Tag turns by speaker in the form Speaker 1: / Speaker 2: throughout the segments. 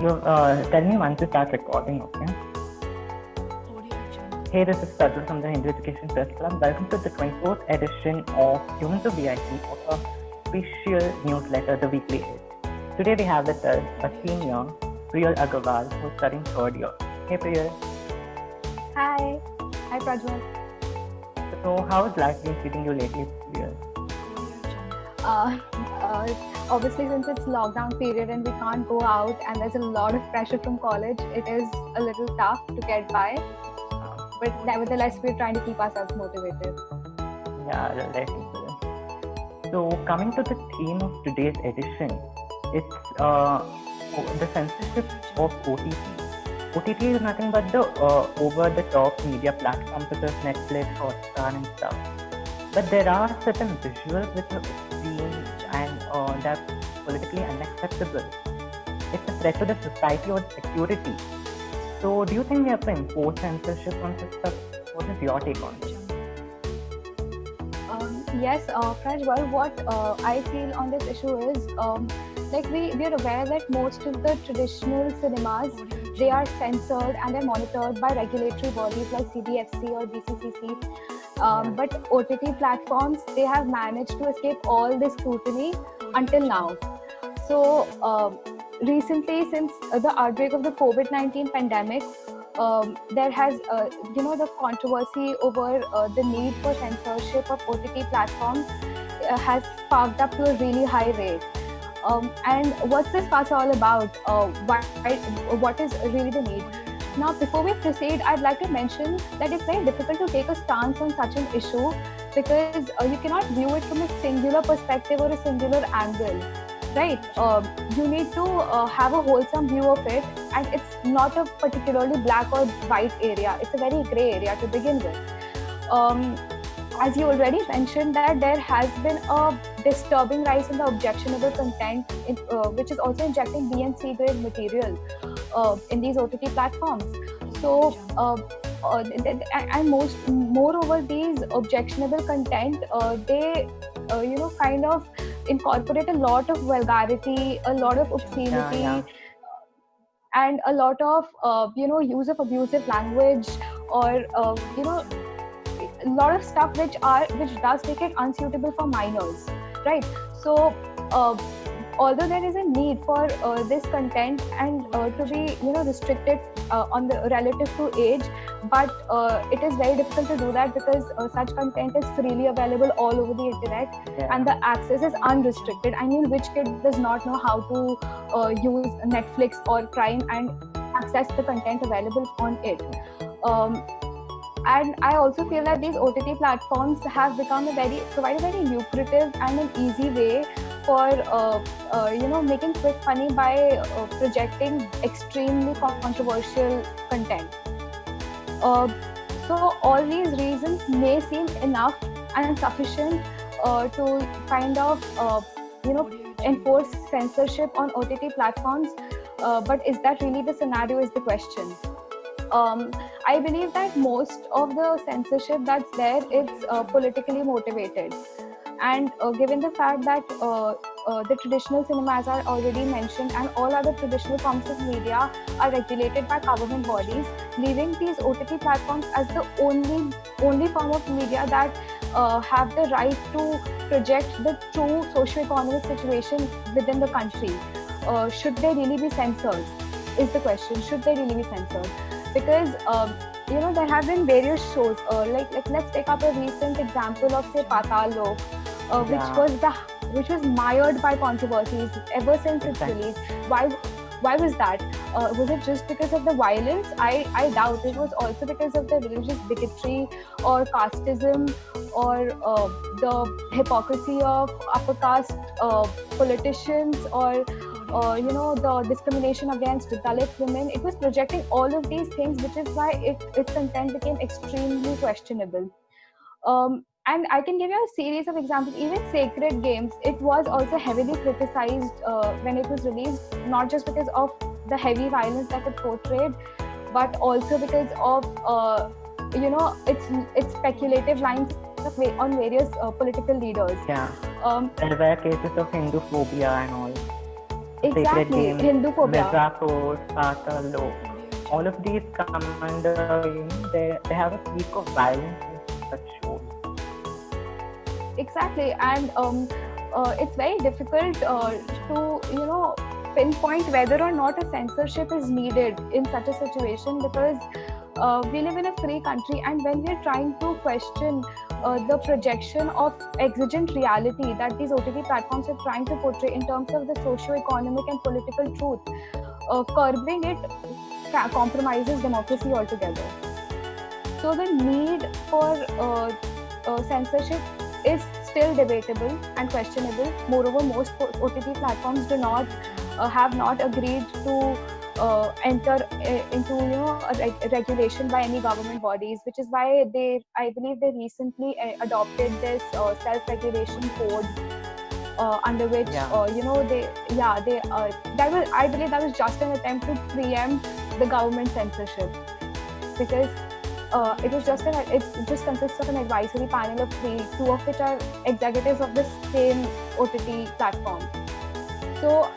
Speaker 1: Tell me once you start recording, okay? Hey, this is Sajal from the Hindu Education Press Club. Welcome to the 24th edition of Humans of VIP, a official newsletter, The Weekly Age. Today we have with us a senior, Priyal Agarwal, who's studying third year. Hey, Priyal.
Speaker 2: Hi. Hi, Prajwal.
Speaker 1: So, how has life been treating you lately, Priyal?
Speaker 2: Obviously, since it's lockdown period and we can't go out and there's a lot of pressure from college, it is a little tough to get by. But nevertheless, we're trying to keep ourselves motivated.
Speaker 1: Yeah, right. So, coming to the theme of today's edition, it's the censorship of OTT. OTT is nothing but the over-the-top media platforms such as Netflix, Hotstar, and stuff. But there are certain visuals which are obscene and they're politically unacceptable. It's a threat to the society or security. So, do you think we have to impose censorship on such stuff? What is your take on this?
Speaker 2: Yes, Prajwal, what I feel on this issue is we are aware that most of the traditional cinemas, they are censored and they're monitored by regulatory bodies like CBFC or BCCC. But OTT platforms, they have managed to escape all this scrutiny until now. So recently, since the outbreak of the COVID-19 pandemic, there has, the controversy over the need for censorship of OTT platforms has sparked up to a really high rate. And what's this fuss all about? What is really the need? Now, before we proceed, I'd like to mention that it's very difficult to take a stance on such an issue because you cannot view it from a singular perspective or a singular angle, right? You need to have a wholesome view of it, and it's not a particularly black or white area. It's a very gray area to begin with. As you already mentioned, that there has been a disturbing rise in the objectionable content, which is also injecting B and C grade material in these OTT platforms. So, and moreover, these objectionable content, they, kind of incorporate a lot of vulgarity, a lot of obscenity, and a lot of, use of abusive language, or, a lot of stuff which does make it unsuitable for minors, right? So, although there is a need for this content and to be restricted on the relative to age, but it is very difficult to do that because such content is freely available all over the internet, and the access is unrestricted. I mean, which kid does not know how to use Netflix or Prime and access the content available on it? And I also feel that these OTT platforms have become provide a very lucrative and an easy way for making quick money by projecting extremely controversial content. So all these reasons may seem enough and sufficient to kind of enforce censorship on OTT platforms, but is that really the scenario is the question. I believe that most of the censorship that's there, it's politically motivated. And given the fact that the traditional cinemas are already mentioned and all other traditional forms of media are regulated by government bodies, leaving these OTT platforms as the only form of media that have the right to project the true socio-economic situation within the country. Should they really be censored? Is the question. Should they really be censored? Because there have been various shows. Like let's take up a recent example of say Patal Lok, which was mired by controversies ever since its release. Why was that? Was it just because of the violence? I doubt it was also because of the religious bigotry or casteism or the hypocrisy of upper caste politicians or the discrimination against Dalit women. It was projecting all of these things, which is why its content became extremely questionable. And I can give you a series of examples. Even Sacred Games, it was also heavily criticized when it was released, not just because of the heavy violence that it portrayed, but also because of its speculative lines on various political leaders.
Speaker 1: There were cases of Hindu phobia and all. Sacred
Speaker 2: Exactly,
Speaker 1: Games,
Speaker 2: Hinduphobia.
Speaker 1: Mirzapur, Patal, all of these come under, they have a peak of violence in such shows.
Speaker 2: Exactly, and it's very difficult to pinpoint whether or not a censorship is needed in such a situation, because we live in a free country, and when we're trying to question the projection of exigent reality that these OTT platforms are trying to portray in terms of the socio-economic and political truth, curbing it compromises democracy altogether. So the need for censorship is still debatable and questionable. Moreover, most OTT platforms have not agreed to enter into a regulation by any government bodies, which is why I believe they recently adopted this self-regulation code, under which I believe that was just an attempt to preempt the government censorship, because it just consists of an advisory panel of three, two of which are executives of the same OTT platform. So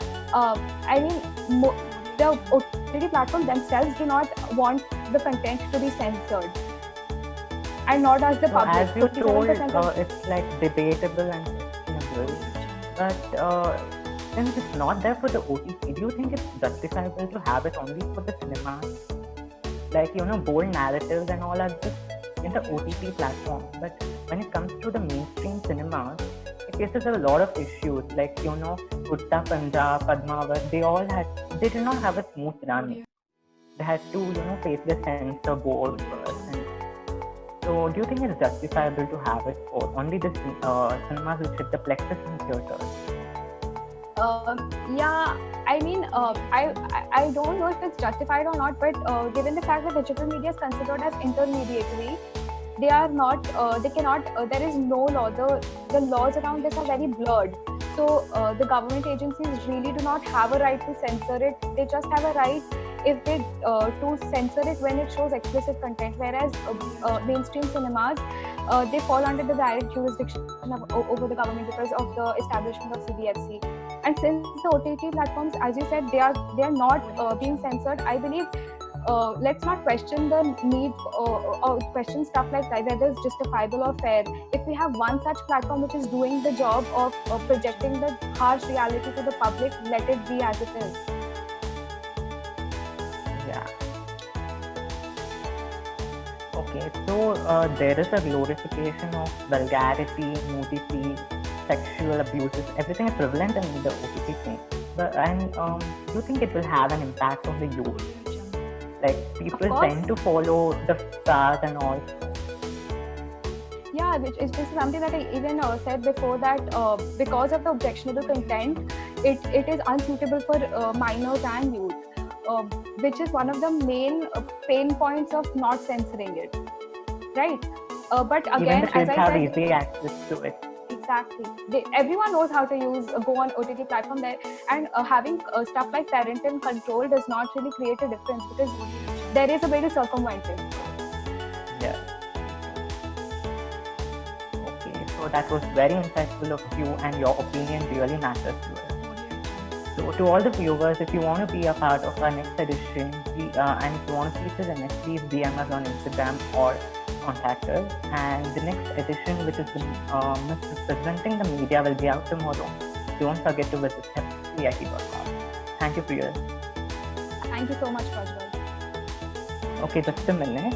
Speaker 2: the OTT platform themselves do not want the content to be censored, and nor does the public.
Speaker 1: As you told, it's like debatable and questionable, but since it's not there for the OTT, do you think it's justifiable to have it only for the cinema? Like, bold narratives and all are just in the OTT platform, but when it comes to the mainstream cinemas, it faces a lot of issues, like, Utta Punjab, Padmavat, they did not have a smooth run. They had to, face the censor board first. And so, do you think it's justifiable to have it for only the cinemas which hit the plexus and theaters?
Speaker 2: I don't know if it's justified or not, but given the fact that digital media is considered as intermediary, they are not, they cannot, there is no law, the laws around this are very blurred. So the government agencies really do not have a right to censor it. They just have a right to censor it when it shows explicit content, whereas mainstream cinemas, they fall under the direct jurisdiction over the government because of the establishment of CBFC. And since the OTT platforms, as you said, they are not being censored, I believe let's not question the need or question stuff like that, whether it's justifiable or fair. If we have one such platform which is doing the job of projecting the harsh reality to the public, let it be as it is.
Speaker 1: Yeah. Okay, so there is a glorification of vulgarity, nudity, sexual abuses, everything is prevalent in the OTT thing. And do you think it will have an impact on the youth? Like, people tend to follow the stars and all.
Speaker 2: Yeah, which is something that I even said before, that because of the objectionable content, it is unsuitable for minors and youth, which is one of the main pain points of not censoring it, right? But again,
Speaker 1: even the kids
Speaker 2: as I
Speaker 1: have
Speaker 2: said,
Speaker 1: easy access to it.
Speaker 2: Exactly. Everyone knows how to go on OTT platform there, and having stuff like parental control does not really create a difference, because there is a way to circumvent it.
Speaker 1: Yeah. Okay, so that was very insightful of you, and your opinion really matters to us. So to all the viewers, if you want to be a part of our next edition, and if you want to feature in it, please DM us on Instagram or contact us. And the next edition, which is the Misrepresenting the Media, will be out tomorrow. Don't forget to visit VIP.com. Thank you, Priya.
Speaker 2: Thank you so much, Prajwal.
Speaker 1: Okay, just a minute.